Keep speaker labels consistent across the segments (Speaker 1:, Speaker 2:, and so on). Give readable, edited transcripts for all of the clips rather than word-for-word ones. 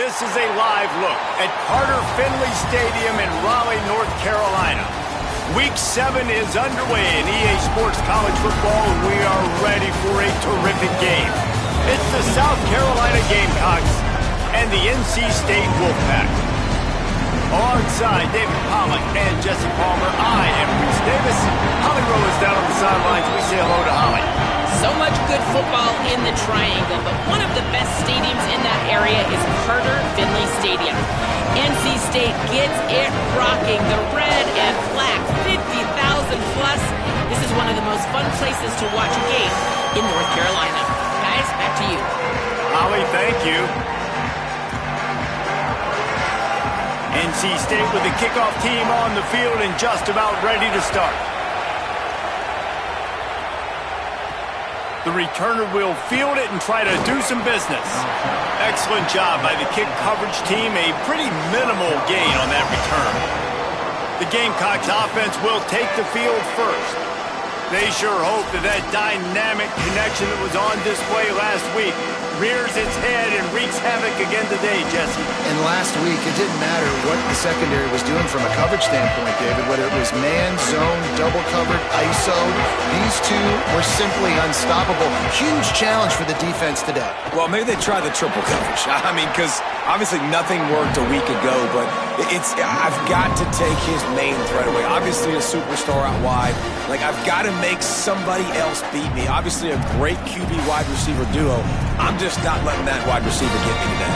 Speaker 1: This is a live look at Carter Finley Stadium in Raleigh, North Carolina. Week 7 is underway in EA Sports College Football, and we are ready for a terrific game. It's the South Carolina Gamecocks and the NC State Wolfpack. Alongside David Pollack and Jesse Palmer, I am Reese Davis. Holly Rowe is down on the sidelines. We say hello to Holly.
Speaker 2: So much good football in the Triangle, but one of the best stadiums in that area is Carter Finley Stadium. NC State gets it rocking. The red and black, 50,000 plus. This is one of the most fun places to watch a game in North Carolina. Guys, back to you.
Speaker 1: Holly, thank you. NC State with the kickoff team on the field and just about ready to start. The returner will field it and try to do some business. Excellent job by the kick coverage team. A pretty minimal gain on that return. The Gamecocks offense will take the field first. They sure hope that dynamic connection that was on display last week rears its head and wreaks havoc again today, Jesse.
Speaker 3: And last week, it didn't matter what the secondary was doing from a coverage standpoint, David, whether it was man, zone, double covered, ISO. These two were simply unstoppable. Huge challenge for the defense today.
Speaker 4: Well, maybe they tried the triple coverage. I mean, because obviously nothing worked a week ago, but I've got to take his main threat away. Obviously a superstar out wide. Like, I've got to make somebody else beat me. Obviously a great QB wide receiver duo. I'm just not letting that wide receiver get me today.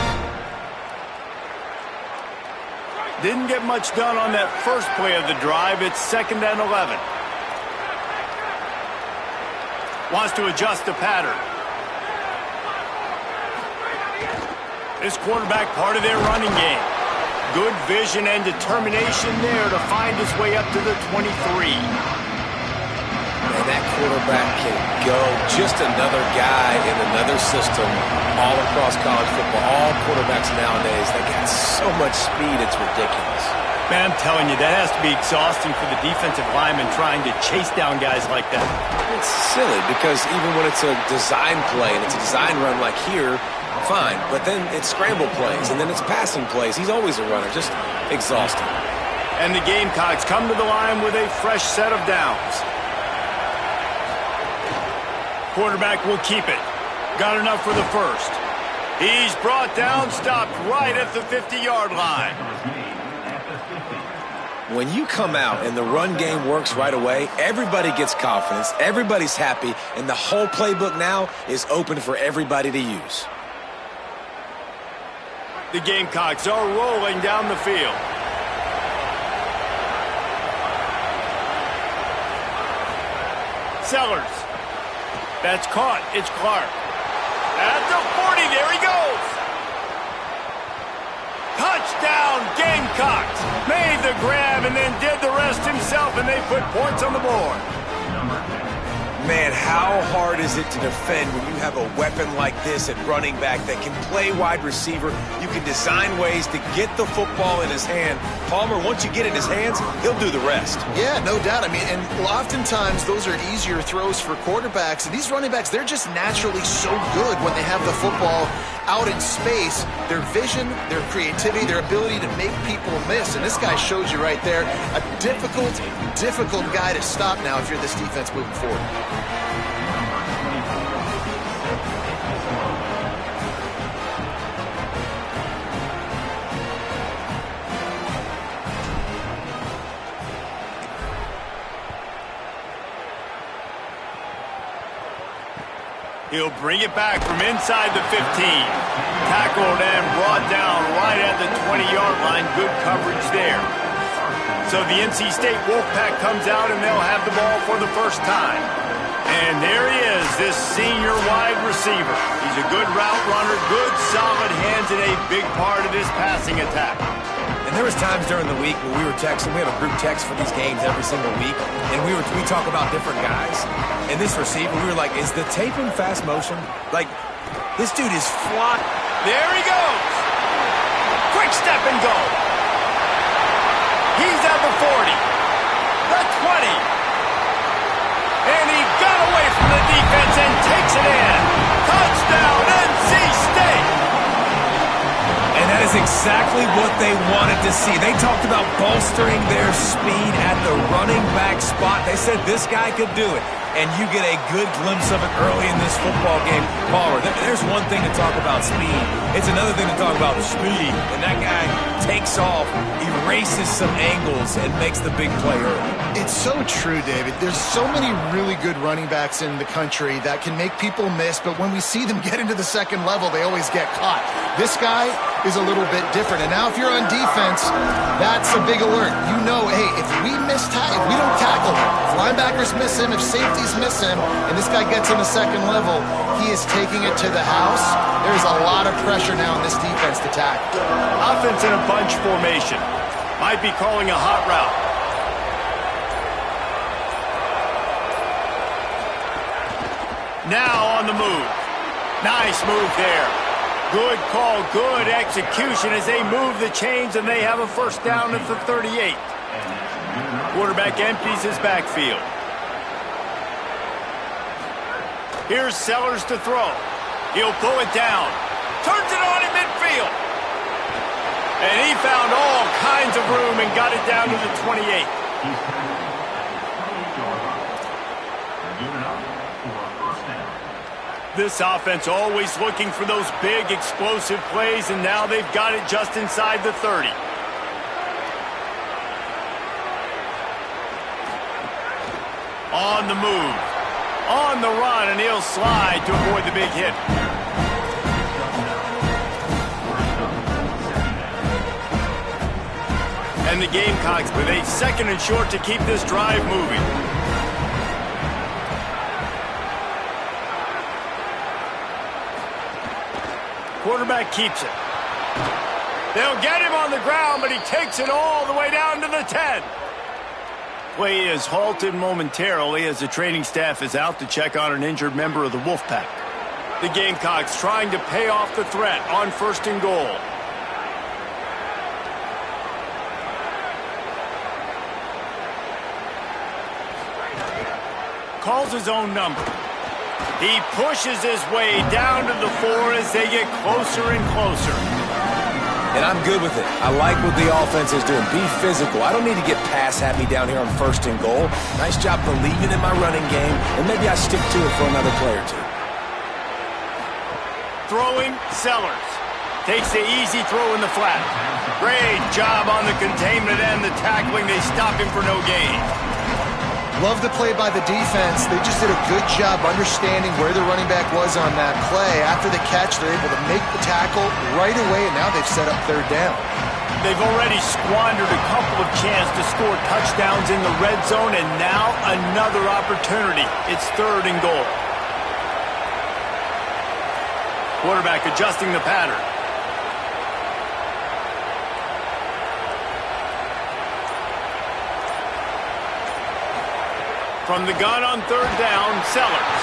Speaker 1: Didn't get much done on that first play of the drive. It's 2nd and 11. Wants to adjust the pattern. This quarterback part of their running game. Good vision and determination there to find his way up to the 23.
Speaker 4: And that quarterback can go. Just another guy in another system all across college football. All quarterbacks nowadays, they got so much speed, it's ridiculous.
Speaker 1: Man, I'm telling you, that has to be exhausting for the defensive lineman trying to chase down guys like that.
Speaker 4: It's silly because even when it's a design play and it's a design run like here, fine. But then it's scramble plays and then it's passing plays. He's always a runner, just exhausting.
Speaker 1: And the Gamecocks come to the line with a fresh set of downs. Quarterback will keep it. Got enough for the first. He's brought down, stopped right at the 50-yard line.
Speaker 4: When you come out and the run game works right away, everybody gets confidence, everybody's happy, and the whole playbook now is open for everybody to use.
Speaker 1: The Gamecocks are rolling down the field. Sellers. That's caught. It's Clark. At the 40, there he goes. Touchdown, Gamecocks. Made the grab and then did the rest himself, and they put points on the board.
Speaker 4: Man, how hard is it to defend when you have a weapon like this at running back that can play wide receiver? You can design ways to get the football in his hand. Palmer, once you get it in his hands, he'll do the rest.
Speaker 3: Yeah, no doubt. I mean, and oftentimes those are easier throws for quarterbacks. And these running backs, they're just naturally so good when they have the football out in space. Their vision, their creativity, their ability to make people miss. And this guy shows you right there, a difficult guy to stop now if you're this defense moving forward.
Speaker 1: He'll bring it back from inside the 15. Tackled and brought down right at the 20-yard line. Good coverage there. So the NC State Wolfpack comes out and they'll have the ball for the first time. And there he is, this senior wide receiver. He's a good route runner, good solid hands, and a big part of this passing attack.
Speaker 4: And there was times during the week when we were texting. We have a group text for these games every single week, and we talk about different guys. And this receiver, we were like, is the tape in fast motion? Like, this dude is flying.
Speaker 1: There he goes. Quick step and go. He's at the 40, the 20. And he got away from the defense and takes it in. Touchdown, NC State.
Speaker 4: And that is is exactly what they wanted to see. They talked about bolstering their speed at the running back spot. They said this guy could do it. And you get a good glimpse of it early in this football game. Palmer, there's one thing to talk about speed. It's another thing to talk about speed. And that guy takes off, erases some angles, and makes the big play early.
Speaker 3: It's so true, David. There's so many really good running backs in the country that can make people miss, but when we see them get into the second level, they always get caught. This guy is a little bit different. And now if you're on defense, that's a big alert. You know, hey, if we don't tackle him, if linebackers miss him, if safeties miss him, and this guy gets on the second level, he is taking it to the house. There's a lot of pressure now in this defense to tackle.
Speaker 1: Offense in a bunch formation. Might be calling a hot route. Now on the move. Nice move there. Good call, good execution as they move the chains and they have a first down at the 38. Quarterback empties his backfield. Here's Sellers to throw. He'll pull it down. Turns it on in midfield. And he found all kinds of room and got it down to the 28. This offense always looking for those big explosive plays, and now they've got it just inside the 30. On the move. On the run, and he'll slide to avoid the big hit. And the Gamecocks with a second and short to keep this drive moving. Quarterback keeps it. They'll get him on the ground, but he takes it all the way down to the 10. Play is halted momentarily as the training staff is out to check on an injured member of the Wolfpack. The Gamecocks trying to pay off the threat on first and goal. Calls his own number. He pushes his way down to the 4 as they get closer and closer.
Speaker 4: And I'm good with it. I like what the offense is doing. Be physical. I don't need to get pass happy down here on first and goal. Nice job believing in my running game, and maybe I stick to it for another play or two.
Speaker 1: Throwing, Sellers. Takes the easy throw in the flat. Great job on the containment and the tackling. They stop him for no gain.
Speaker 3: Love the play by the defense. They just did a good job understanding where the running back was on that play. After the catch, they're able to make the tackle right away, and now they've set up third down.
Speaker 1: They've already squandered a couple of chances to score touchdowns in the red zone, and now another opportunity. It's third and goal. Quarterback adjusting the pattern. From the gun on third down, Sellers.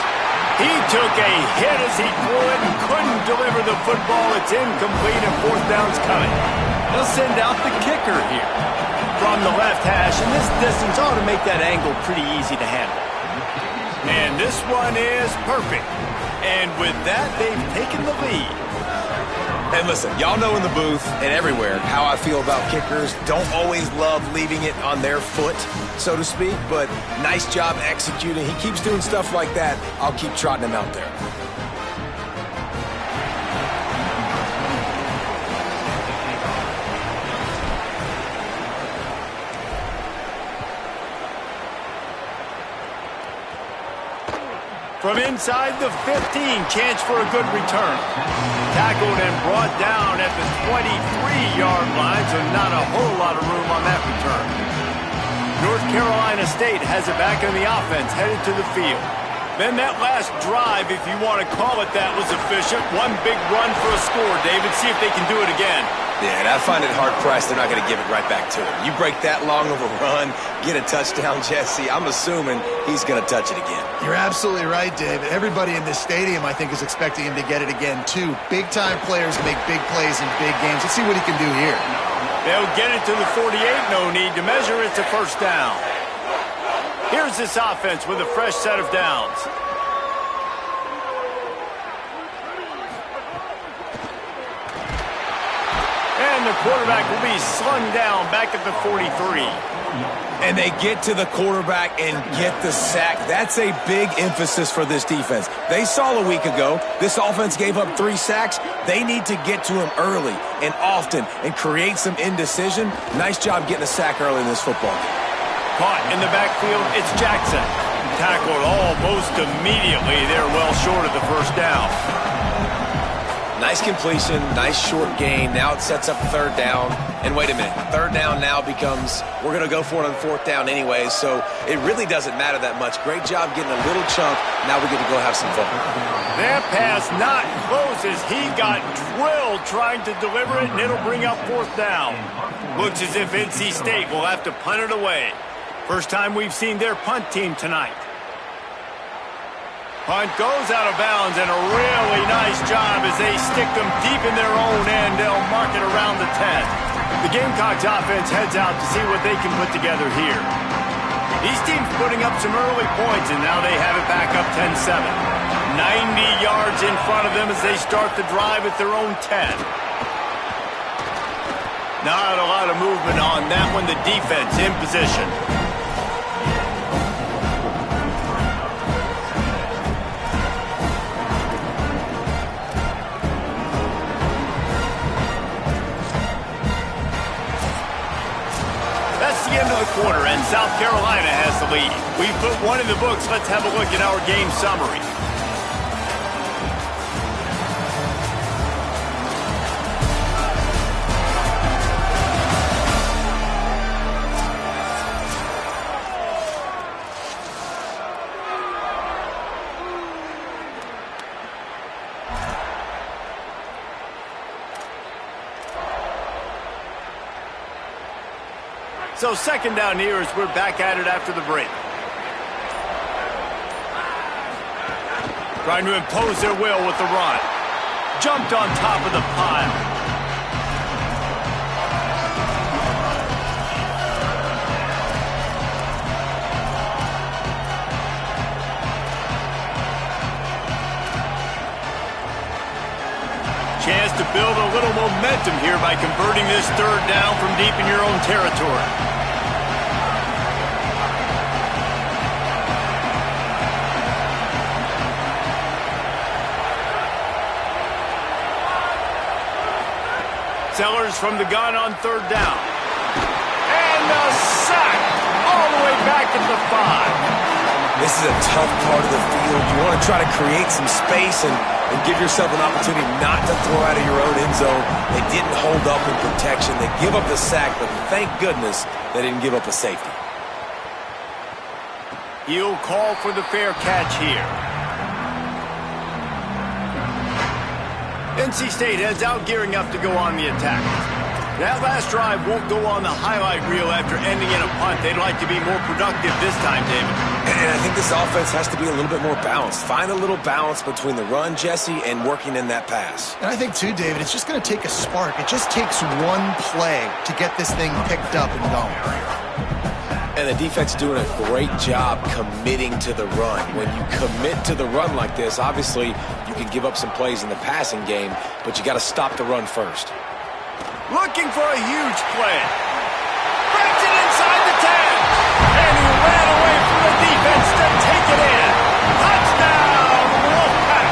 Speaker 1: He took a hit as he threw it and couldn't deliver the football. It's incomplete and fourth down's coming. They'll send out the kicker here. From the left hash, and this distance ought to make that angle pretty easy to handle. And this one is perfect. And with that, they've taken the lead.
Speaker 4: And listen, y'all know in the booth and everywhere how I feel about kickers. Don't always love leaving it on their foot, so to speak, but nice job executing. He keeps doing stuff like that. I'll keep trotting him out there.
Speaker 1: From inside the 15, chance for a good return. Tackled and brought down at the 23-yard line, so not a whole lot of room on that return. North Carolina State has it back in the offense, headed to the field. Then that last drive, if you want to call it that, was efficient. One big run for a score, David. See if they can do it again.
Speaker 4: Yeah, and I find it hard-pressed they're not going to give it right back to him. You break that long of a run, get a touchdown, Jesse, I'm assuming he's going to touch it again.
Speaker 3: You're absolutely right, David. Everybody in this stadium, I think, is expecting him to get it again, too. Big-time players make big plays in big games. Let's see what he can do here.
Speaker 1: They'll get it to the 48, no need to measure. It's a first down. Here's this offense with a fresh set of downs. the quarterback will be slung down back at the 43.
Speaker 4: And they get to the quarterback and get the sack. That's a big emphasis for this defense. They saw a week ago this offense gave up 3 sacks. They need to get to him early and often and create some indecision. Nice job getting a sack early in this football game.
Speaker 1: Caught in the backfield, it's Jackson. Tackled almost immediately. They're well short of the first down.
Speaker 4: Nice completion, nice short gain. Now it sets up 3rd down. And wait a minute, 3rd down now becomes, we're going to go for it on 4th down anyway, so it really doesn't matter that much. Great job getting a little chunk. Now we get to go have some fun.
Speaker 1: That pass not close as he got drilled trying to deliver it, and it'll bring up 4th down. Looks as if NC State will have to punt it away. First time we've seen their punt team tonight. Punt goes out of bounds, and a really nice job as they stick them deep in their own end. They'll mark it around the 10. The Gamecocks offense heads out to see what they can put together here. These teams putting up some early points, and now they have it back up 10-7. 90 yards in front of them as they start the drive at their own 10. Not a lot of movement on that one. The defense in position. That's the end of the quarter, and South Carolina has the lead. We've put one in the books. Let's have a look at our game summary. So 2nd down here as we're back at it after the break. Trying to impose their will with the run. Jumped on top of the pile. Chance to build a little momentum here by converting this 3rd down from deep in your own territory. Sellers from the gun on 3rd down. And a sack all the way back at the 5.
Speaker 4: This is a tough part of the field. You want to try to create some space and give yourself an opportunity not to throw out of your own end zone. They didn't hold up in protection. They give up the sack, but thank goodness they didn't give up a safety.
Speaker 1: He'll call for the fair catch here. NC State heads out gearing up to go on the attack. That last drive won't go on the highlight reel after ending in a punt. They'd like to be more productive this time, David.
Speaker 4: And I think this offense has to be a little bit more balanced. Find a little balance between the run, Jesse, and working in that pass.
Speaker 3: And I think, too, David, it's just going to take a spark. It just takes one play to get this thing picked up and going.
Speaker 4: And the defense doing a great job committing to the run. When you commit to the run like this, obviously you can give up some plays in the passing game, but you got to stop the run first.
Speaker 1: Looking for a huge play. Breaks it inside the 10. And he ran away from the defense to take it in. Touchdown, Wolfpack.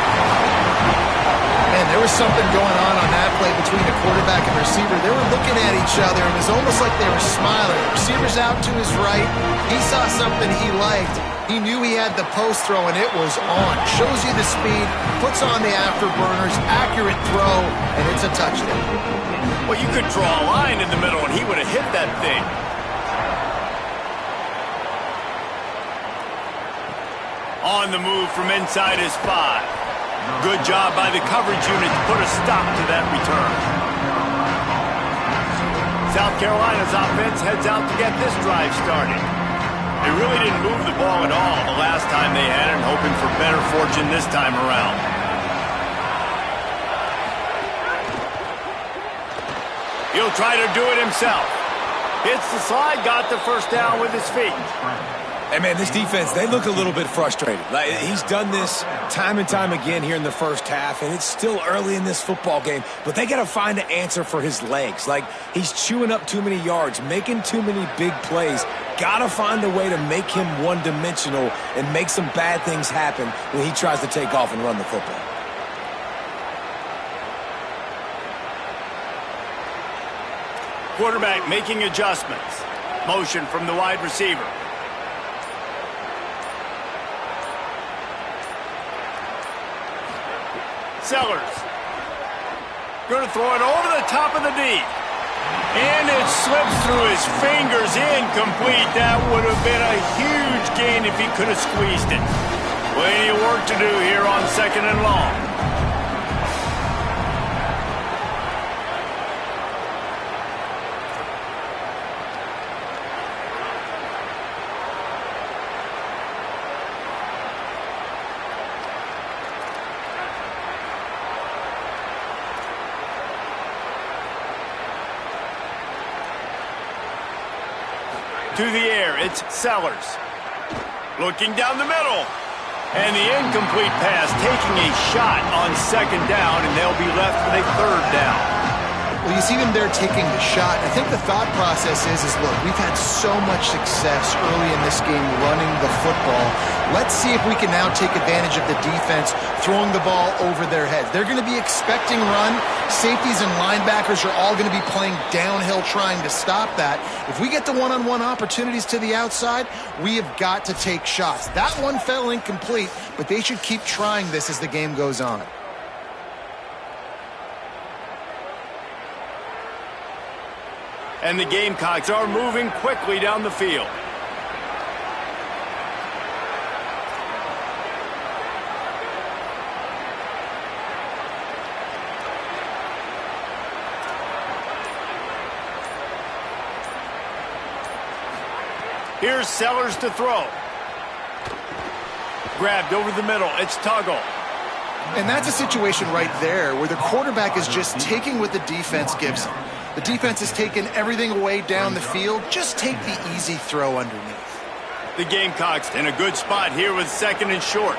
Speaker 3: Man, there was something going on that play between the quarterback and receiver. They were looking at each other. It was almost like they were smiling. The receiver's out to his right. He saw something he liked. He knew he had the post throw, and it was on. Shows you the speed, puts on the afterburners, accurate throw, and it's a touchdown.
Speaker 1: Well, you could draw a line in the middle, and he would have hit that thing. On the move from inside his 5. Good job by the coverage unit to put a stop to that return. South Carolina's offense heads out to get this drive started. They really didn't move the ball at all the last time they had it, and hoping for better fortune this time around. He'll try to do it himself. Hits the slide, got the first down with his feet.
Speaker 4: Hey, man, this defense, they look a little bit frustrated. Like, he's done this time and time again here in the first half, and it's still early in this football game, but they got to find an answer for his legs. Like, he's chewing up too many yards, making too many big plays. Got to find a way to make him one-dimensional and make some bad things happen when he tries to take off and run the football.
Speaker 1: Quarterback making adjustments. Motion from the wide receiver. Sellers. Going to throw it over the top of the deep. And it slips through his fingers. Incomplete. That would have been a huge gain if he could have squeezed it. Plenty of work to do here on 2nd and long. To the air, it's Sellers. Looking down the middle. And the incomplete pass taking a shot on 2nd down, and they'll be left with a 3rd down.
Speaker 3: Well, you see them there taking the shot. I think the thought process is look, we've had so much success early in this game running the football. Let's see if we can now take advantage of the defense throwing the ball over their heads. They're going to be expecting run. Safeties and linebackers are all going to be playing downhill trying to stop that. If we get the one-on-one opportunities to the outside, we have got to take shots. That one fell incomplete, but they should keep trying this as the game goes on.
Speaker 1: And the Gamecocks are moving quickly down the field. Here's Sellers to throw. Grabbed over the middle. It's Tuggle.
Speaker 3: And that's a situation right there where the quarterback is just taking what the defense gives him. The defense is taking everything away down the field. Just take the easy throw underneath.
Speaker 1: The Gamecocks in a good spot here with 2nd and short.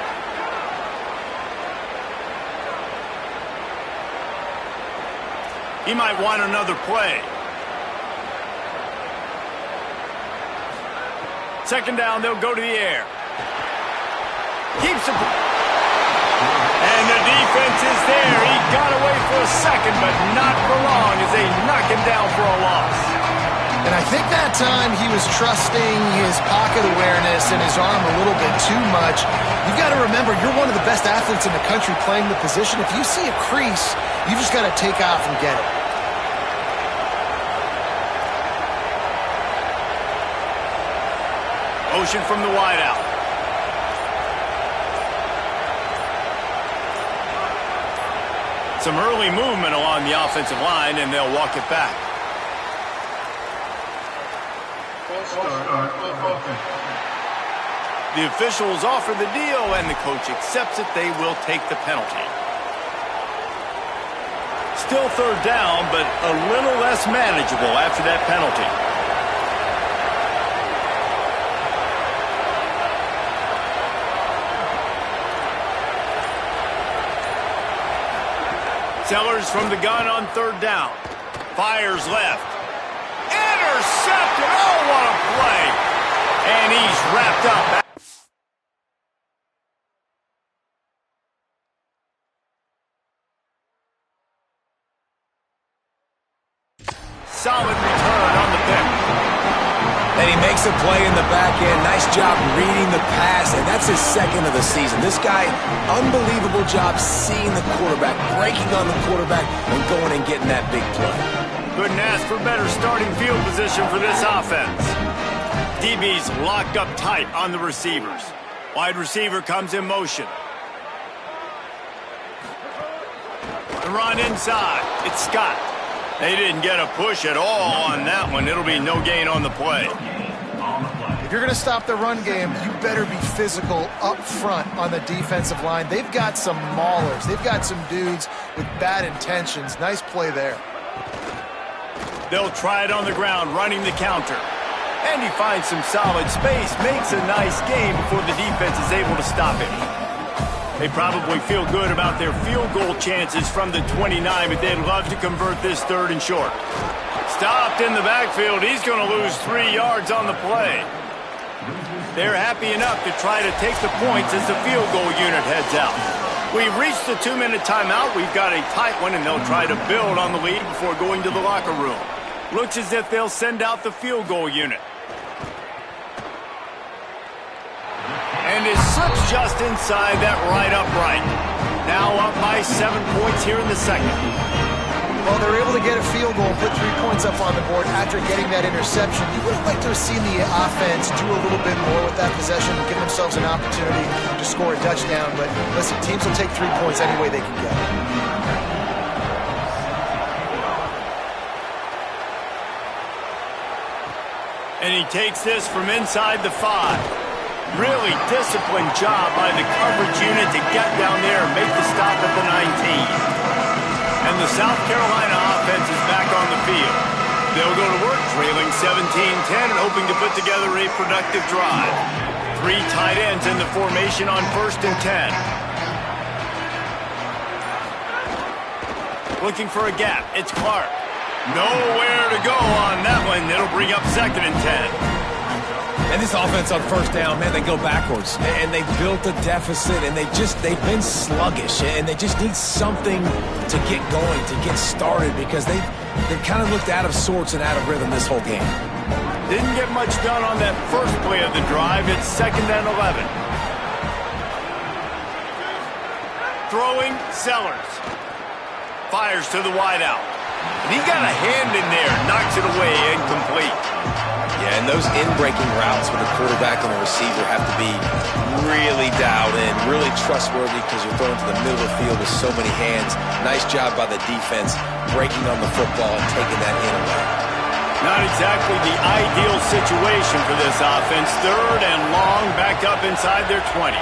Speaker 1: He might want another play. 2nd down, they'll go to the air. Keeps it. And the defense is there. He got away for a second, but not for long as they knock him down for a loss.
Speaker 3: And I think that time he was trusting his pocket awareness and his arm a little bit too much. You've got to remember, you're one of the best athletes in the country playing the position. If you see a crease, you just got to take off and get it.
Speaker 1: Motion from the wideout. Some early movement along the offensive line, and they'll walk it back. The officials offer the deal, and the coach accepts it. They will take the penalty. Still 3rd down, but a little less manageable after that penalty. Sellers from the gun on 3rd down. Fires left. Intercepted. Oh, what a play. And he's wrapped up. Solid return on the pick.
Speaker 4: And he makes a play in the back end. Nice job reading the pass, and that's his 2nd of the season. This guy, unbelievable job seeing the quarterback, breaking on the quarterback, and going and getting that big play.
Speaker 1: Couldn't ask for better starting field position for this offense. DB's locked up tight on the receivers. Wide receiver comes in motion. The run inside. It's Scott. They didn't get a push at all on that one. It'll be no gain on the play.
Speaker 3: If you're going to stop the run game, you better be physical up front on the defensive line. They've got some maulers. They've got some dudes with bad intentions. Nice play there.
Speaker 1: They'll try it on the ground, running the counter. And he finds some solid space, makes a nice game before the defense is able to stop him. They probably feel good about their field goal chances from the 29, but they'd love to convert this 3rd and short. Stopped in the backfield. He's going to lose 3 yards on the play. They're happy enough to try to take the points as the field goal unit heads out. We've reached the 2-minute timeout. We've got a tight one, and they'll try to build on the lead before going to the locker room. Looks as if they'll send out the field goal unit. And it slips just inside that right upright. Now up by 7 points here in the second.
Speaker 3: Well, they're able to get a field goal and put 3 points up on the board after getting that interception. You would have liked to have seen the offense do a little bit more with that possession and give themselves an opportunity to score a touchdown. But listen, teams will take 3 points any way they can get.
Speaker 1: And he takes this from inside the 5. Really disciplined job by the coverage unit to get down there and make the stop at the 19. And the South Carolina offense is back on the field. They'll go to work trailing 17-10 and hoping to put together a productive drive. 3 tight ends in the formation on 1st and 10. Looking for a gap. It's Clark. Nowhere to go on that one. It'll bring up 2nd and 10.
Speaker 4: And this offense on 1st down, man, they go backwards. And they built a deficit, and they've been sluggish. And they just need something to get going, to get started, because they've kind of looked out of sorts and out of rhythm this whole game.
Speaker 1: Didn't get much done on that first play of the drive. It's 2nd and 11. Throwing, Sellers. Fires to the wideout. And he got a hand in there, knocks it away, incomplete.
Speaker 4: Yeah, and those in-breaking routes with the quarterback and the receiver have to be really dialed in, really trustworthy, because you're throwing to the middle of the field with so many hands. Nice job by the defense breaking on the football and taking that in away.
Speaker 1: Not exactly the ideal situation for this offense. 3rd and long, back up inside their 20.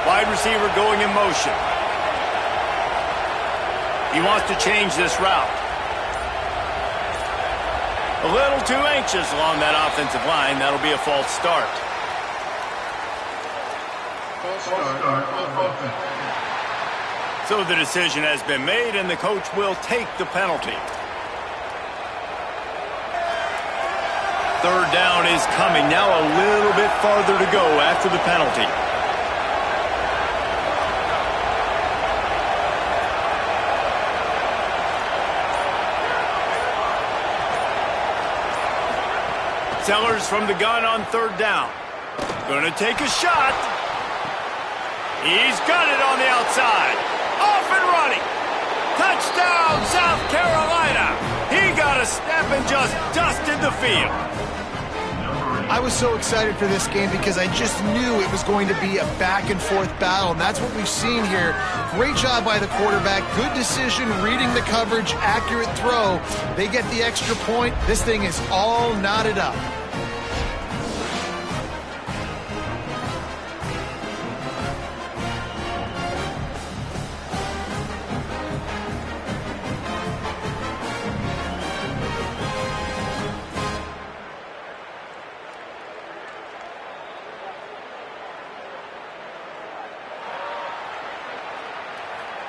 Speaker 1: Wide receiver going in motion. He wants to change this route. A little too anxious along that offensive line. That'll be a false start. So the decision has been made, and the coach will take the penalty. 3rd down is coming. Now a little bit farther to go after the penalty. Sellers from the gun on 3rd down. Gonna take a shot. He's got it on the outside. Off and running. Touchdown, South Carolina. He got a step and just dusted the field.
Speaker 3: I was so excited for this game because I just knew it was going to be a back-and-forth battle, and that's what we've seen here. Great job by the quarterback. Good decision, reading the coverage, accurate throw. They get the extra point. This thing is all knotted up.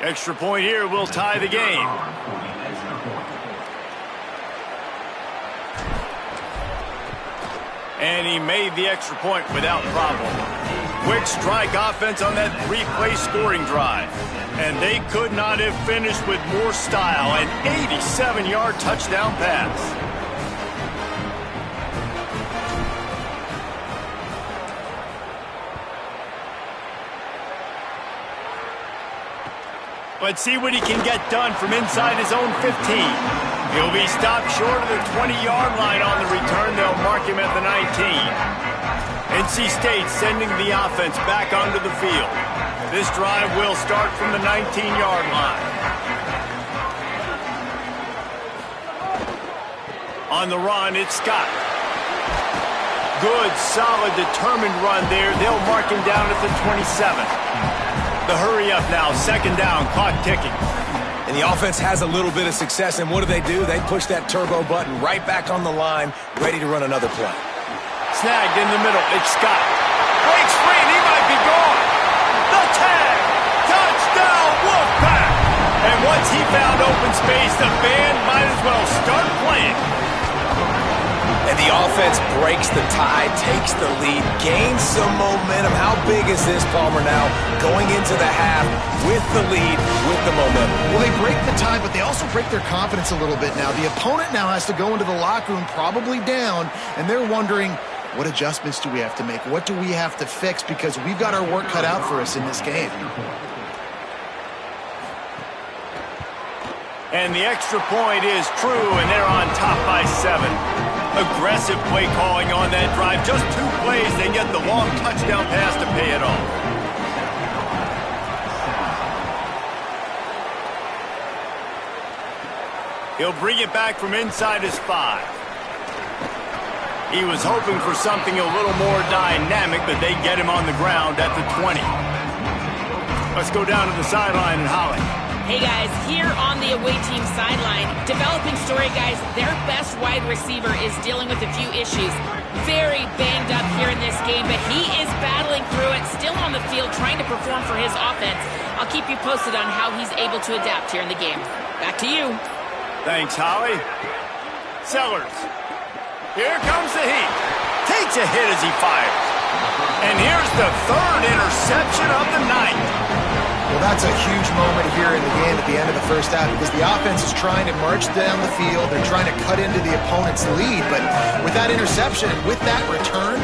Speaker 1: Extra point here will tie the game. And he made the extra point without problem. Quick strike offense on that 3-play scoring drive. And they could not have finished with more style. An 87-yard touchdown pass. Let's see what he can get done from inside his own 15. He'll be stopped short of the 20-yard line on the return. They'll mark him at the 19. NC State sending the offense back onto the field. This drive will start from the 19-yard line. On the run, it's Scott. Good, solid, determined run there. They'll mark him down at the 27. The hurry up now, 2nd down, clock ticking.
Speaker 4: And the offense has a little bit of success, and what do? They push that turbo button right back on the line, ready to run another play.
Speaker 1: Snagged in the middle. It's Scott. Breaks free, and he might be gone. The tag. Touchdown, Wolfpack. And once he found open space, the band might as well start playing.
Speaker 4: And the offense breaks the tie, takes the lead, gains some momentum. How big is this, Palmer, now going into the half with the lead, with the momentum?
Speaker 3: Well, they break the tie, but they also break their confidence a little bit now. The opponent now has to go into the locker room probably down, and they're wondering, what adjustments do we have to make? What do we have to fix? Because we've got our work cut out for us in this game.
Speaker 1: And the extra point is true, and they're on top by 7. Aggressive play calling on that drive. Just 2 plays, they get the long touchdown pass to pay it off. He'll bring it back from inside his 5. He was hoping for something a little more dynamic, but they get him on the ground at the 20. Let's go down to the sideline and Holly.
Speaker 2: Hey guys, here on the away team sideline, developing story guys, their best wide receiver is dealing with a few issues. Very banged up here in this game, but he is battling through it, still on the field, trying to perform for his offense. I'll keep you posted on how he's able to adapt here in the game. Back to you.
Speaker 1: Thanks, Holly. Sellers. Here comes the heat. Takes a hit as he fires. And here's the 3rd interception of the night.
Speaker 3: Well, that's a huge moment here in the game at the end of the first half because the offense is trying to march down the field. They're trying to cut into the opponent's lead. But with that interception and with that return,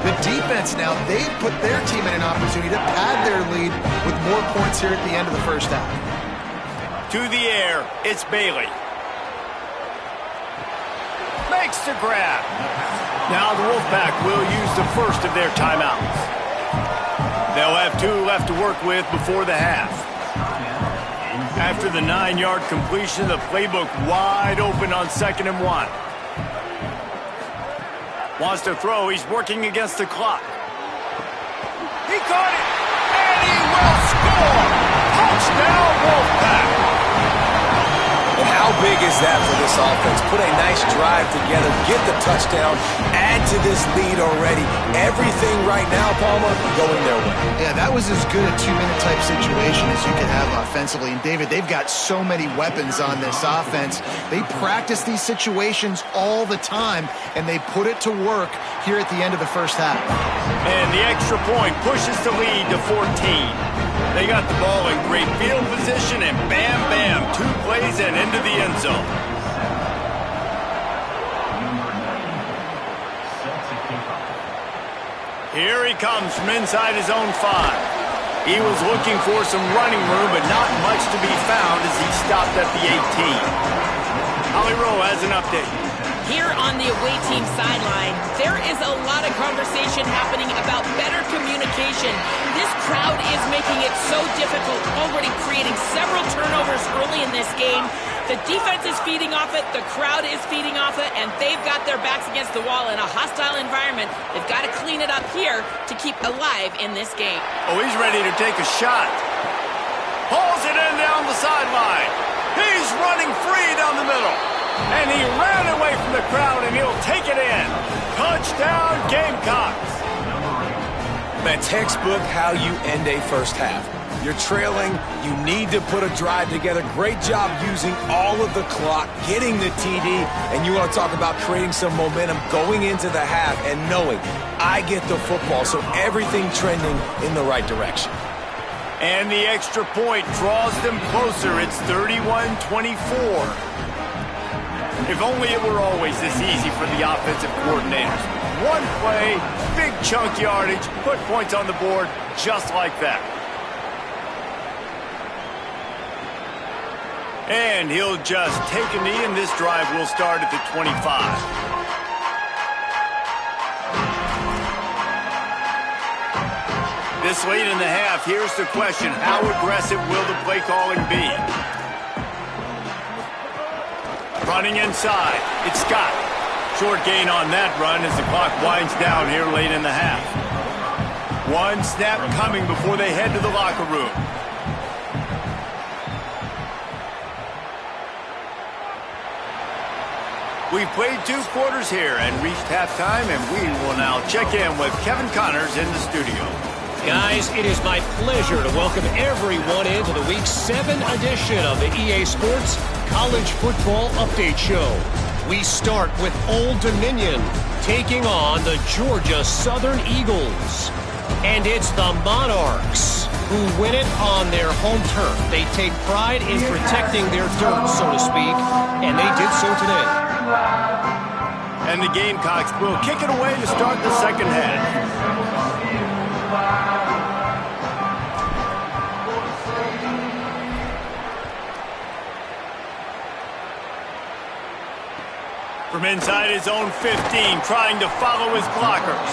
Speaker 3: the defense now, they put their team in an opportunity to pad their lead with more points here at the end of the first half.
Speaker 1: To the air, it's Bailey. Makes the grab. Now the Wolfpack will use the first of their timeouts. They'll have 2 left to work with before the half. After the 9-yard completion, the playbook wide open on 2nd and 1. Wants to throw. He's working against the clock. He caught it, and he will score! Touchdown, Wolfpack!
Speaker 4: And how big is that for this offense? Put a nice drive together, get the touchdown, add to this lead already. Everything right now, Palmer, going their way.
Speaker 3: Yeah, that was as good a 2-minute type situation as you could have offensively. And David, they've got so many weapons on this offense. They practice these situations all the time, and they put it to work here at the end of the first half.
Speaker 1: And the extra point pushes the lead to 14. They got the ball in great field position, and bam, bam, 2 plays and into the end zone. Here he comes from inside his own 5. He was looking for some running room, but not much to be found as he stopped at the 18. Holly Rowe has an update.
Speaker 2: Here on the away team sideline, there is a lot of conversation happening about better communication. This crowd is making it so difficult, already creating several turnovers early in this game. The defense is feeding off it, the crowd is feeding off it, and they've got their backs against the wall in a hostile environment. They've got to clean it up here to keep alive in this game.
Speaker 1: Oh, he's ready to take a shot. Pulls it in down the sideline. He's running free down the middle. And he ran away from the crowd, and he'll take it in. Touchdown, Gamecocks.
Speaker 4: Man, textbook how you end a first half. You're trailing. You need to put a drive together. Great job using all of the clock, getting the TD, and you want to talk about creating some momentum going into the half and knowing I get the football, so everything trending in the right direction.
Speaker 1: And the extra point draws them closer. It's 31-24. If only it were always this easy for the offensive coordinators. One play, big chunk yardage, put points on the board just like that. And he'll just take a knee, and this drive will start at the 25. This late in the half, here's the question. How aggressive will the play calling be? Running inside, it's Scott. Short gain on that run as the clock winds down here late in the half. One snap coming before they head to the locker room. We've played 2 quarters here and reached halftime, and we will now check in with Kevin Connors in the studio.
Speaker 5: Guys, it is my pleasure to welcome everyone into the Week 7 edition of the EA Sports College Football Update Show. We start with Old Dominion taking on the Georgia Southern Eagles. And it's the Monarchs who win it on their home turf. They take pride in protecting their dirt, so to speak, and they did so today.
Speaker 1: And the Gamecocks will kick it away to start the second half. From inside his own 15, trying to follow his blockers.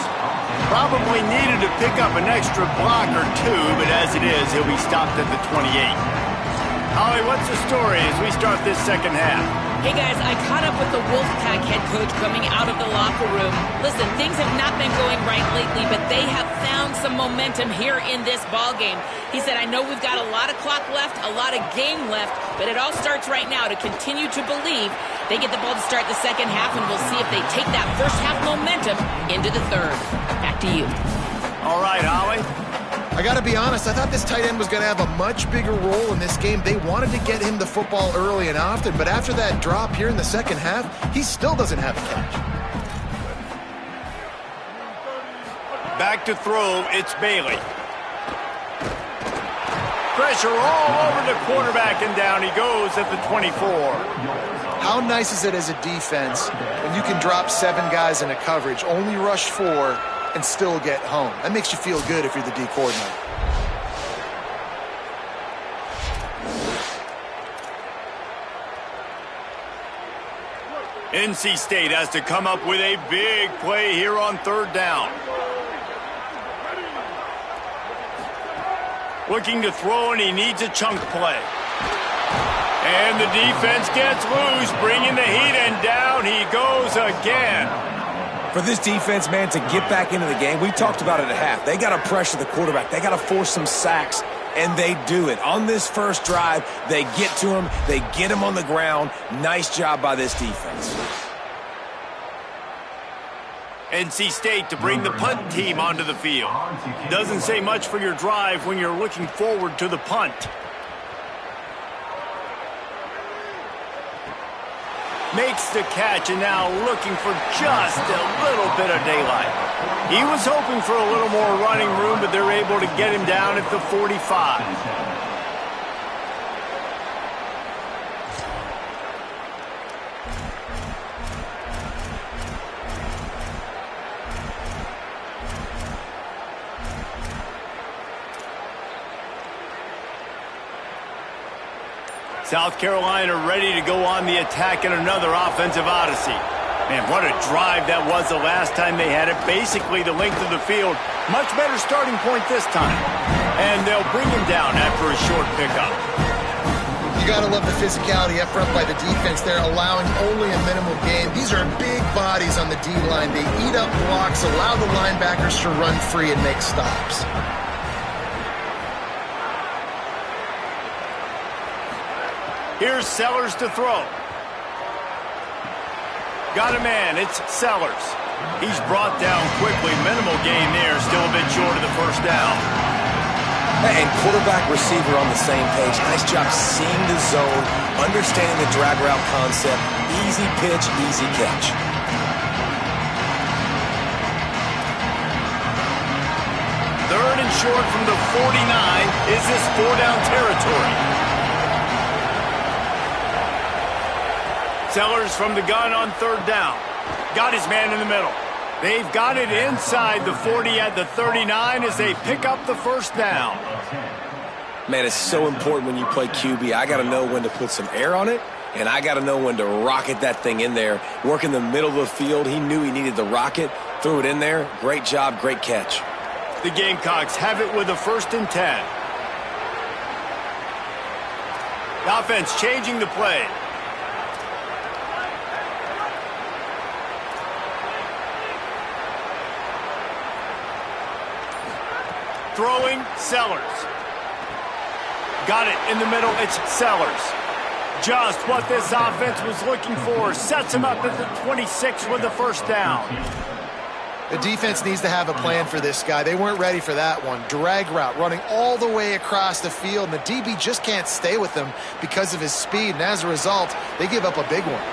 Speaker 1: Probably needed to pick up an extra block or 2, but as it is, he'll be stopped at the 28. Holly, what's the story as we start this second half?
Speaker 2: Hey guys, I caught up with the Wolfpack head coach coming out of the locker room. Listen, things have not been going right lately, but they have found some momentum here in this ball game. He said, I know we've got a lot of clock left, a lot of game left, but it all starts right now to continue to believe. They get the ball to start the second half, and we'll see if they take that first half momentum into the third. Back to you.
Speaker 1: All right, Holly.
Speaker 3: I got to be honest, I thought this tight end was going to have a much bigger role in this game. They wanted to get him the football early and often, but after that drop here in the second half, he still doesn't have a catch.
Speaker 1: Back to throw, it's Bailey. Pressure all over the quarterback, and down he goes at the 24.
Speaker 3: How nice is it as a defense when you can drop 7 guys in a coverage, only rush 4, and still get home? That makes you feel good if you're the D coordinator.
Speaker 1: NC State has to come up with a big play here on third down. Looking to throw, and he needs a chunk play. And the defense gets loose, bringing the heat, and down he goes again.
Speaker 4: For this defense, man, to get back into the game, we talked about it at half. They got to pressure the quarterback. They got to force some sacks, and they do it. On this first drive, they get to him. They get him on the ground. Nice job by this defense.
Speaker 1: NC State to bring the punt team onto the field. Doesn't say much for your drive when you're looking forward to the punt. Makes the catch, and now looking for just a little bit of daylight. He was hoping for a little more running room, but they're able to get him down at the 45. South Carolina ready to go on the attack in another offensive odyssey. Man, what a drive that was the last time they had it. Basically the length of the field. Much better starting point this time. And they'll bring him down after a short pickup.
Speaker 3: You got to love the physicality up front by the defense. They're allowing only a minimal gain. These are big bodies on the D-line. They eat up blocks, allow the linebackers to run free and make stops.
Speaker 1: Here's Sellers to throw. Got a man, it's Sellers. He's brought down quickly. Minimal gain there, still a bit short of the first down.
Speaker 4: And quarterback, receiver on the same page. Nice job seeing the zone, understanding the drag route concept. Easy pitch, easy catch.
Speaker 1: Third and short from the 49. Is this 4-down territory? Sellers from the gun on third down. Got his man in the middle. They've got it inside the 40 at the 39 as they pick up the first down.
Speaker 4: Man, it's so important when you play QB. I got to know when to put some air on it, and I got to know when to rocket that thing in there. Work in the middle of the field. He knew he needed the rocket. Threw it in there. Great job, great catch.
Speaker 1: The Gamecocks have it with a 1st and 10. The offense changing the play. Throwing, Sellers. Got it in the middle, it's Sellers. Just what this offense was looking for. Sets him up at the 26 with the first down.
Speaker 3: The defense needs to have a plan for this guy. They weren't ready for that one. Drag route, running all the way across the field, and the DB just can't stay with him because of his speed, and as a result, they give up a big one.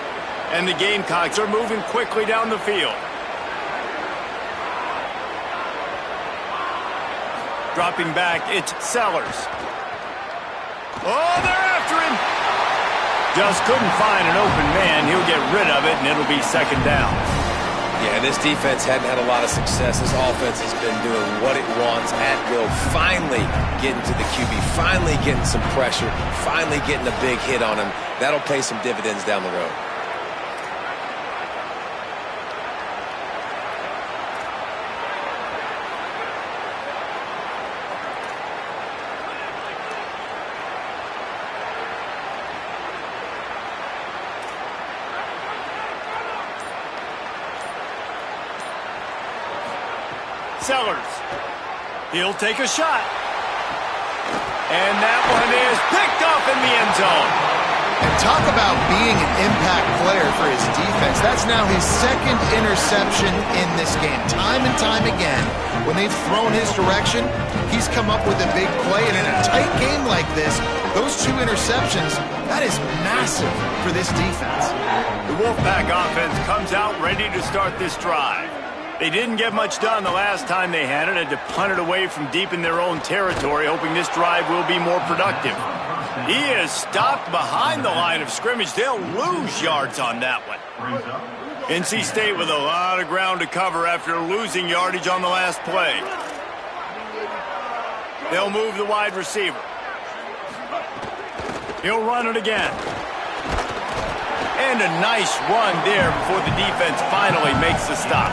Speaker 1: And the Gamecocks are moving quickly down the field. Dropping back, it's Sellers. Oh, they're after him! Just couldn't find an open man. He'll get rid of it, and it'll be second down.
Speaker 4: Yeah, this defense hadn't had a lot of success. This offense has been doing what it wants at will. Finally getting to the QB, finally getting some pressure, finally getting a big hit on him. That'll pay some dividends down the road.
Speaker 1: Sellers. He'll take a shot. And that one is picked up in the end zone.
Speaker 3: And talk about being an impact player for his defense. That's now his second interception in this game. Time and time again, when they've thrown his direction, he's come up with a big play. And in a tight game like this, those 2 interceptions, that is massive for this defense.
Speaker 1: The Wolfpack offense comes out ready to start this drive. They didn't get much done the last time they had it. Had to punt it away from deep in their own territory, hoping this drive will be more productive. He is stopped behind the line of scrimmage. They'll lose yards on that one. NC State with a lot of ground to cover after losing yardage on the last play. They'll move the wide receiver. He'll run it again. And a nice run there before the defense finally makes the stop.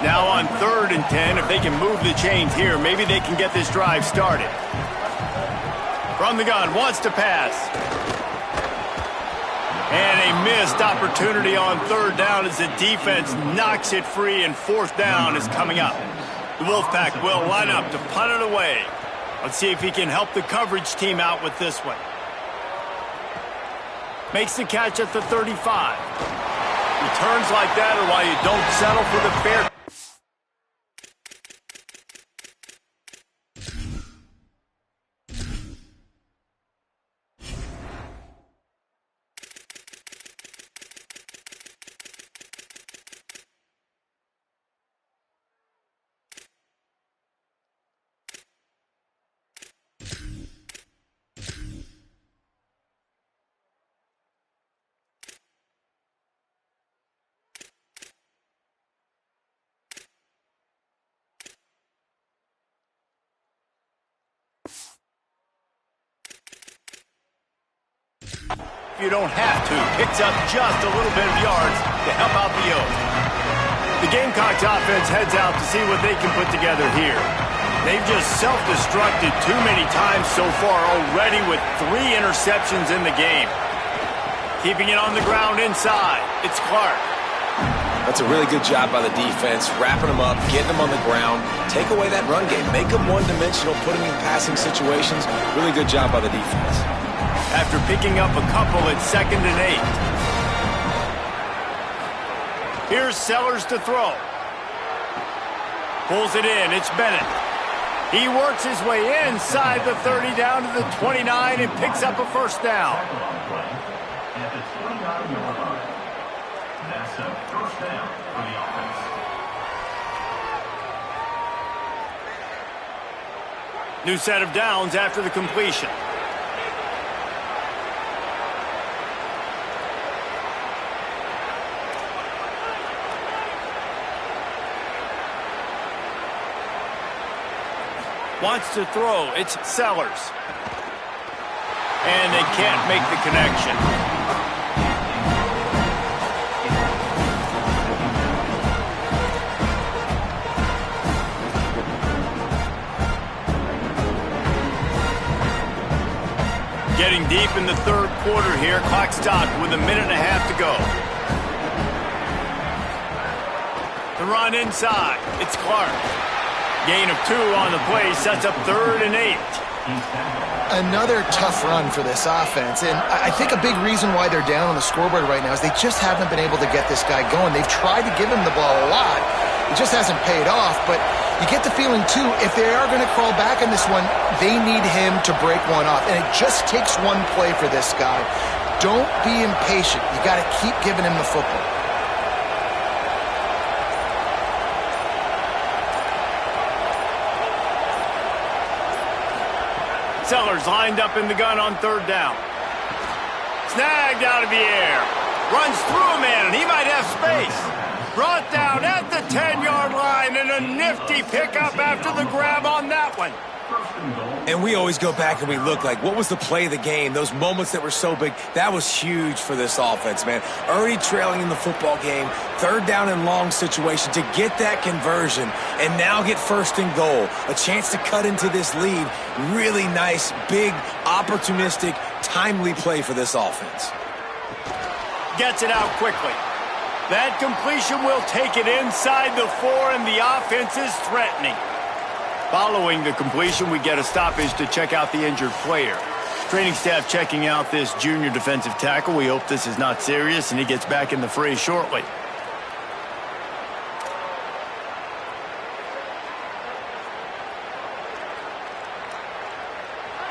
Speaker 1: Now on 3rd and 10, if they can move the chains here, maybe they can get this drive started. From the gun, wants to pass. And a missed opportunity on 3rd down as the defense knocks it free, and 4th down is coming up. The Wolfpack will line up to punt it away. Let's see if he can help the coverage team out with this one. Makes the catch at the 35. Returns like that are why you don't settle for the fair. You don't have to. Picks up just a little bit of yards to help out the Oaks. The Gamecocks offense heads out to see what they can put together here. They've just self-destructed too many times so far already with 3 interceptions in the game. Keeping it on the ground inside. It's Clark.
Speaker 4: That's a really good job by the defense, wrapping them up, getting them on the ground, take away that run game, make them one-dimensional, put them in passing situations. Really good job by the defense.
Speaker 1: After picking up a couple at 2nd and 8. Here's Sellers to throw. Pulls it in. It's Bennett. He works his way inside the 30 down to the 29 and picks up a first down.
Speaker 6: That's a first down for the offense.
Speaker 1: New set of downs after the completion. Wants to throw. It's Sellers. And they can't make the connection. Getting deep in the 3rd quarter here. Clock stopped with 1.5 minutes to go. The run inside. It's Clark. Gain of 2 on the play sets up 3rd and 8.
Speaker 3: Another tough run for this offense, and I think a big reason why they're down on the scoreboard right now is they just haven't been able to get this guy going. They've tried to give him the ball a lot. It just hasn't paid off, but you get the feeling, too, if they are going to crawl back in this one, they need him to break one off, and it just takes one play for this guy. Don't be impatient. You got to keep giving him the football.
Speaker 1: Sellers lined up in the gun on third down. Snagged out of the air. Runs through a man, and he might have space. Brought down at the 10-yard line, and a nifty pickup after the grab on that one.
Speaker 4: And we always go back and we look like, what was the play of the game? Those moments that were so big, that was huge for this offense, man. Already trailing in the football game, third down and long situation to get that conversion and now get first and goal. A chance to cut into this lead. Really nice, big, opportunistic, timely play for this offense.
Speaker 1: Gets it out quickly. That completion will take it inside the 4, and the offense is threatening. Following the completion, we get a stoppage to check out the injured player. Training staff checking out this junior defensive tackle. We hope this is not serious, and he gets back in the fray shortly.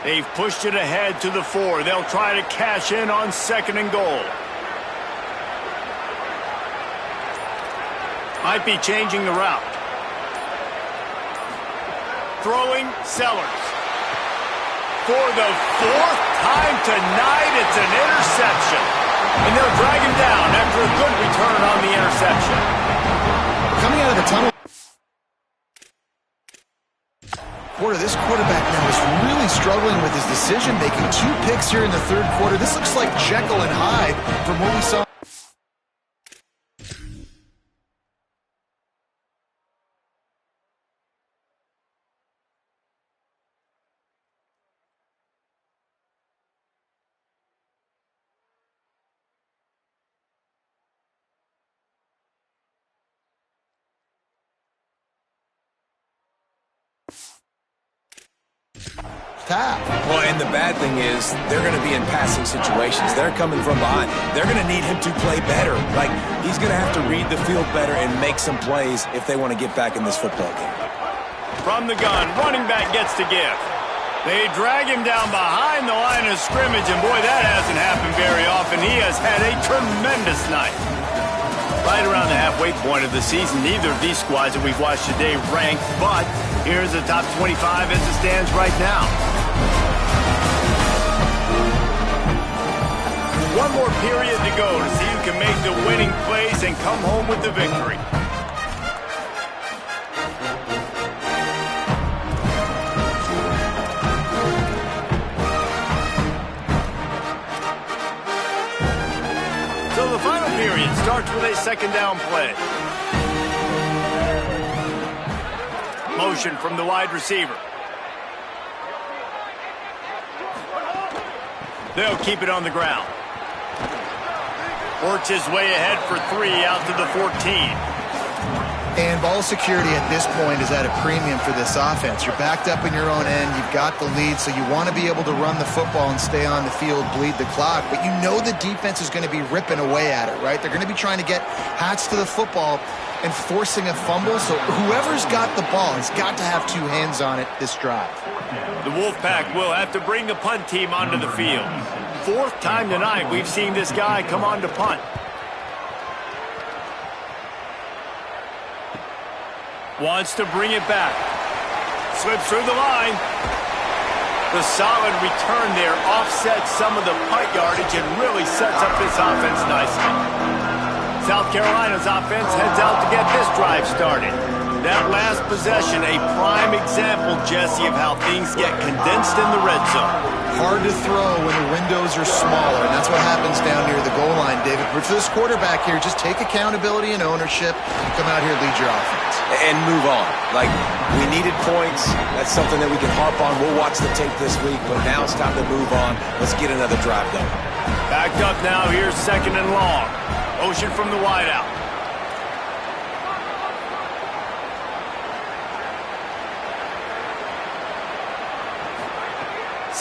Speaker 1: They've pushed it ahead to the 4. They'll try to cash in on second and goal. Might be changing the route. Throwing Sellers. For the 4th time tonight, it's an interception. And they'll drag him down after a good return on the interception.
Speaker 3: Coming out of the tunnel. This quarterback now is really struggling with his decision-making. 2 picks here in the third quarter. This looks like Jekyll and Hyde from what we saw.
Speaker 4: Well, and the bad thing is they're going to be in passing situations. They're coming from behind. They're going to need him to play better. Like, he's going to have to read the field better and make some plays if they want to get back in this football game.
Speaker 1: From the gun, running back gets to give. They drag him down behind the line of scrimmage, and boy, that hasn't happened very often. He has had a tremendous night. Right around the halfway point of the season, neither of these squads that we've watched today ranked, but here's the top 25 as it stands right now. One more period to go to see who can make the winning plays and come home with the victory. So the final period starts with a second down play. Motion from the wide receiver. They'll keep it on the ground. Works his way ahead for 3 out to the 14.
Speaker 3: And ball security at this point is at a premium for this offense. You're backed up in your own end. You've got the lead, so you want to be able to run the football and stay on the field, bleed the clock. But you know the defense is going to be ripping away at it, right? They're going to be trying to get hats to the football and forcing a fumble. So whoever's got the ball has got to have 2 hands on it this drive.
Speaker 1: The Wolfpack will have to bring the punt team onto the field. 4th time tonight we've seen this guy come on to punt. Wants to bring it back. Slips through the line. The solid return there offsets some of the punt yardage and really sets up this offense nicely. South Carolina's offense heads out to get this drive started. That last possession, a prime example, Jesse, of how things get condensed in the red zone.
Speaker 3: Hard to throw when the windows are smaller, and that's what happens down near the goal line, David. But for this quarterback here, just take accountability and ownership and come out here and lead your offense.
Speaker 4: And move on. Like, we needed points. That's something that we can harp on. We'll watch the tape this week, but now it's time to move on. Let's get another drive going.
Speaker 1: Backed up now, here's second and long. Motion from the wideout.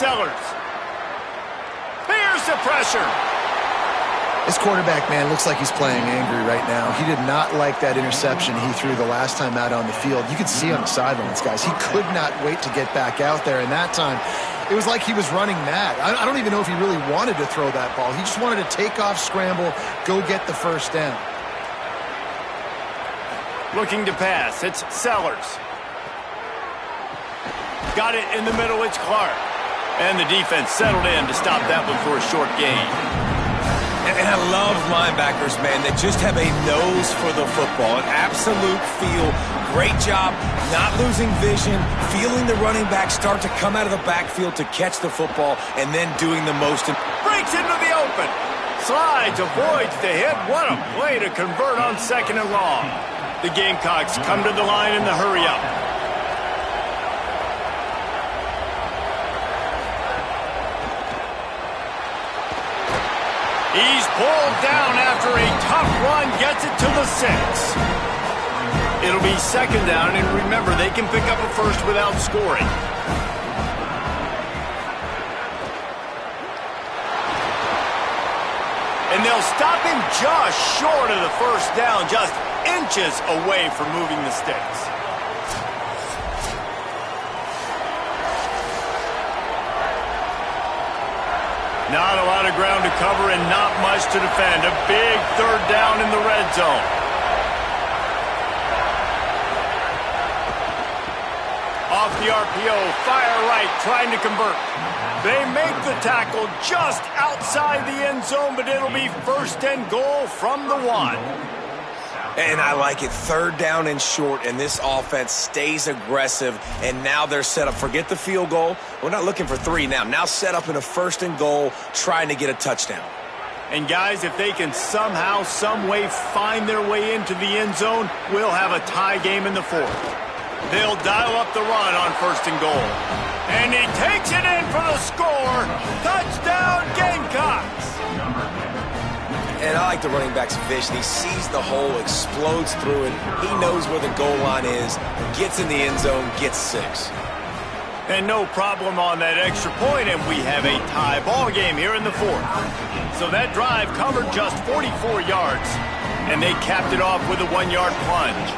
Speaker 1: Sellers. Here's the pressure.
Speaker 3: This quarterback, man, looks like he's playing angry right now. He did not like that interception he threw the last time out on the field. You could see on the sidelines, guys. He could not wait to get back out there, and that time it was like he was running mad. I don't even know if he really wanted to throw that ball. He just wanted to take off, scramble, go get the first down.
Speaker 1: Looking to pass. It's Sellers. Got it in the middle. It's Clark. And the defense settled in to stop that one for a short gain.
Speaker 4: And I love linebackers, man, that just have a nose for the football, an absolute feel. Great job not losing vision, feeling the running back start to come out of the backfield to catch the football, and then doing the most.
Speaker 1: Breaks into the open. Slides, avoids the hit. What a play to convert on 2nd and long. The Gamecocks come to the line in the hurry-up. He's pulled down after a tough run, gets it to the 6. It'll be 2nd down, and remember, they can pick up a first without scoring. And they'll stop him just short of the first down, just inches away from moving the sticks. Not a lot of ground to cover and not much to defend. A big 3rd down in the red zone. Off the RPO, fire right, trying to convert. They make the tackle just outside the end zone, but it'll be 1st and goal from the 1.
Speaker 4: And I like it. 3rd down and short, and this offense stays aggressive, and now they're set up. Forget the field goal. We're not looking for 3 now. Now set up in a 1st and goal, trying to get a touchdown.
Speaker 1: And guys, if they can somehow, some way find their way into the end zone, we'll have a tie game in the 4th. They'll dial up the run on 1st and goal. And he takes it in for the score. Touchdown, Gamecocks!
Speaker 4: And I like the running back's vision. He sees the hole, explodes through it. He knows where the goal line is, gets in the end zone, gets 6.
Speaker 1: And no problem on that extra point, and we have a tie ball game here in the 4th. So that drive covered just 44 yards, and they capped it off with a 1-yard plunge.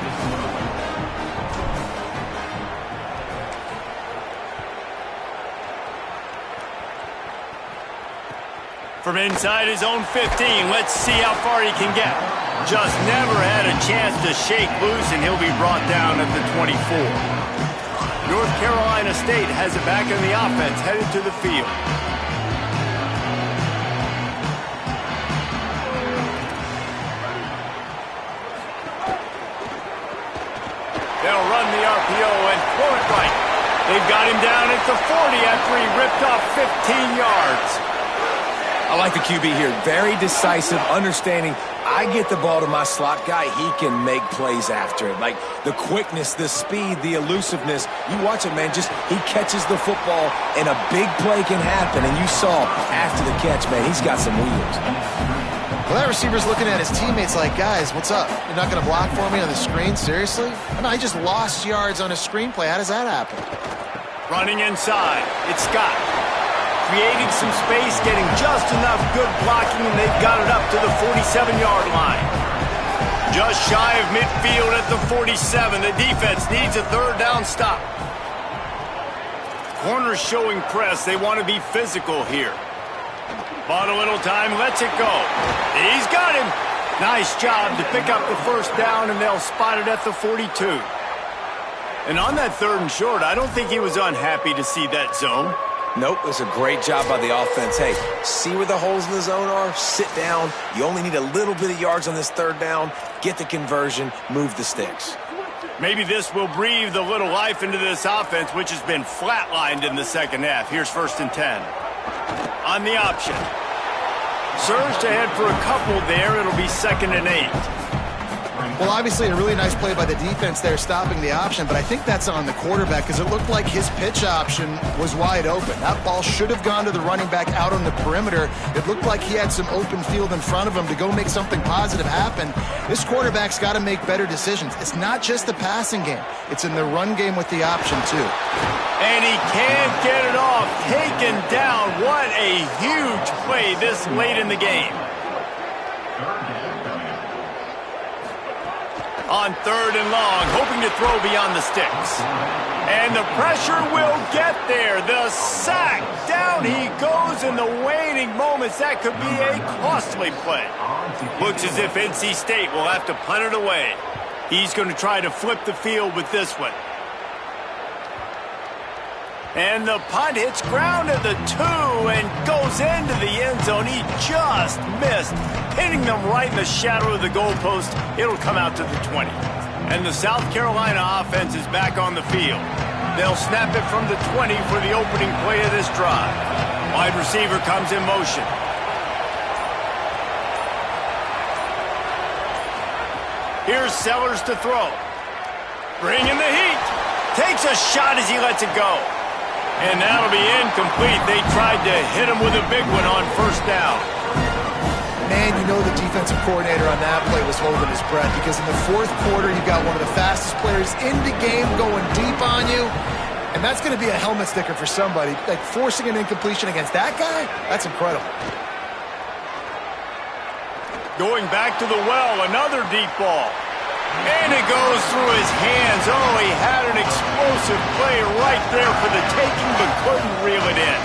Speaker 1: From inside his own 15, let's see how far he can get. Just never had a chance to shake loose, and he'll be brought down at the 24. North Carolina State has it back in the offense, headed to the field. They'll run the RPO and throw it right. They've got him down at the 40 after he ripped off 15 yards.
Speaker 4: I like the QB here. Very decisive, understanding I get the ball to my slot guy, he can make plays after it. Like the quickness, the speed, the elusiveness. You watch it, man, just he catches the football and a big play can happen. And you saw after the catch, man, he's got some wheels.
Speaker 3: Well, that receiver's looking at his teammates like, guys, what's up? You're not going to block for me on the screen? Seriously? I mean, I just lost yards on a screenplay. How does that happen?
Speaker 1: Running inside, it's Scott. Creating some space, getting just enough good blocking, and they've got it up to the 47-yard line. Just shy of midfield at the 47. The defense needs a 3rd down stop. Corners showing press. They want to be physical here. Bought a little time, lets it go. He's got him. Nice job to pick up the 1st down, and they'll spot it at the 42. And on that 3rd and short, I don't think he was unhappy to see that zone.
Speaker 4: Nope, it was a great job by the offense. Hey, see where the holes in the zone are, sit down. You only need a little bit of yards on this 3rd down. Get the conversion, move the sticks.
Speaker 1: Maybe this will breathe a little life into this offense, which has been flatlined in the 2nd half. Here's 1st and 10. On the option. Surged ahead for a couple there. It'll be 2nd and 8.
Speaker 3: Well, obviously a really nice play by the defense there, stopping the option, but I think that's on the quarterback because it looked like his pitch option was wide open. That ball should have gone to the running back out on the perimeter. It looked like he had some open field in front of him to go make something positive happen. This quarterback's got to make better decisions. It's not just the passing game. It's in the run game with the option, too.
Speaker 1: And he can't get it off. Taken down. What a huge play this late in the game. On 3rd and long, hoping to throw beyond the sticks. And the pressure will get there. The sack. Down he goes in the waning moments. That could be a costly play. Looks as if NC State will have to punt it away. He's going to try to flip the field with this one. And the punt hits ground at the 2 and goes into the end zone. He just missed, hitting them right in the shadow of the goalpost. It'll come out to the 20. And the South Carolina offense is back on the field. They'll snap it from the 20 for the opening play of this drive. Wide receiver comes in motion. Here's Sellers to throw. Bringing the heat. Takes a shot as he lets it go. And that'll be incomplete. They tried to hit him with a big one on 1st down.
Speaker 3: Man, you know the defensive coordinator on that play was holding his breath because in the 4th quarter, you got one of the fastest players in the game going deep on you. And that's going to be a helmet sticker for somebody. Like forcing an incompletion against that guy, that's incredible.
Speaker 1: Going back to the well, another deep ball. And it goes through his hands. Oh, he had an explosive play right there for the taking, but couldn't reel it in.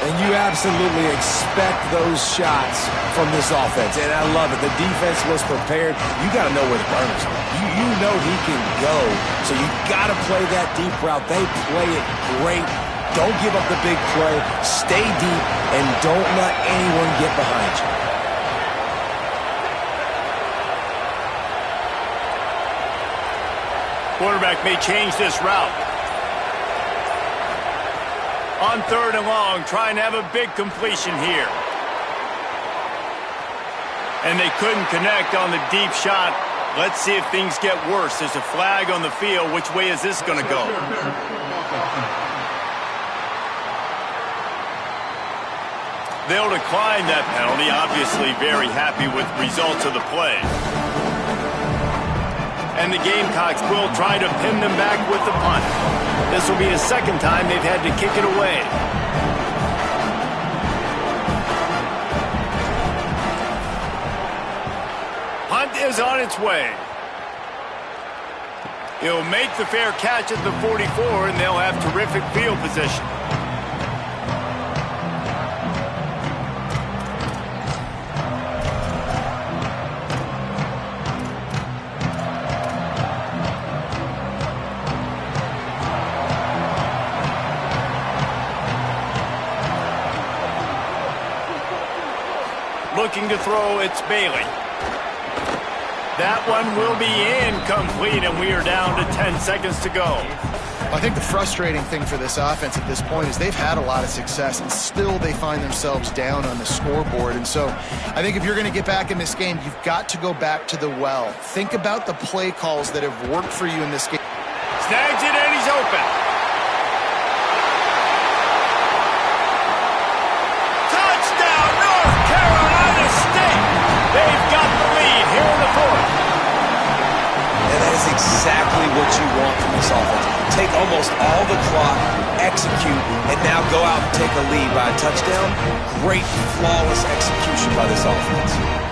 Speaker 4: And you absolutely expect those shots from this offense. And I love it. The defense was prepared. You got to know where the burners are. You know he can go. So you got to play that deep route. They play it great. Don't give up the big play. Stay deep, and don't let anyone get behind you.
Speaker 1: Quarterback may change this route. On 3rd and long, trying to have a big completion here. And they couldn't connect on the deep shot. Let's see if things get worse. There's a flag on the field. Which way is this going to go? They'll decline that penalty. Obviously very happy with the results of the play. And the Gamecocks will try to pin them back with the punt. This will be the 2nd time they've had to kick it away. Punt is on its way. He'll make the fair catch at the 44, and they'll have terrific field position. Looking to throw, it's Bailey. That one will be incomplete, and we are down to 10 seconds to go.
Speaker 3: I think the frustrating thing for this offense at this point is they've had a lot of success, and still they find themselves down on the scoreboard. And so I think if you're going to get back in this game, you've got to go back to the well. Think about the play calls that have worked for you in this game.
Speaker 1: Snags it, and he's open. They've got the lead here in the 4th.
Speaker 4: And that is exactly what you want from this offense. Take almost all the clock, execute, and now go out and take a lead by a touchdown. Great, flawless execution by this offense.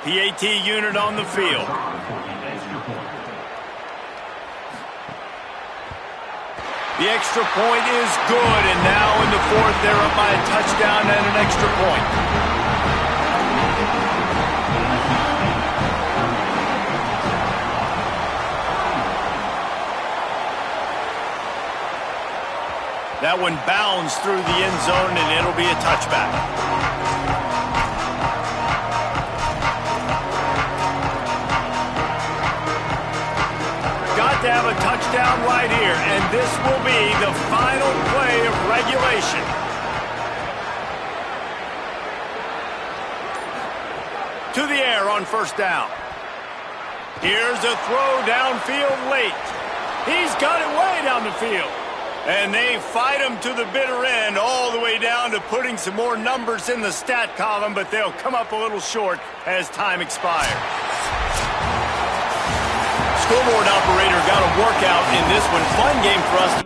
Speaker 1: PAT unit on the field. The extra point is good, and now in the 4th, they're up by a touchdown and an extra point. That one bounds through the end zone, and it'll be a touchback. down right here, and this will be the final play of regulation. To the air on first down. Here's a throw downfield late. He's got it way down the field. And they fight him to the bitter end, all the way down to putting some more numbers in the stat column, but they'll come up a little short as time expires. Scoreboard operator got a workout in this one. Fun game for us.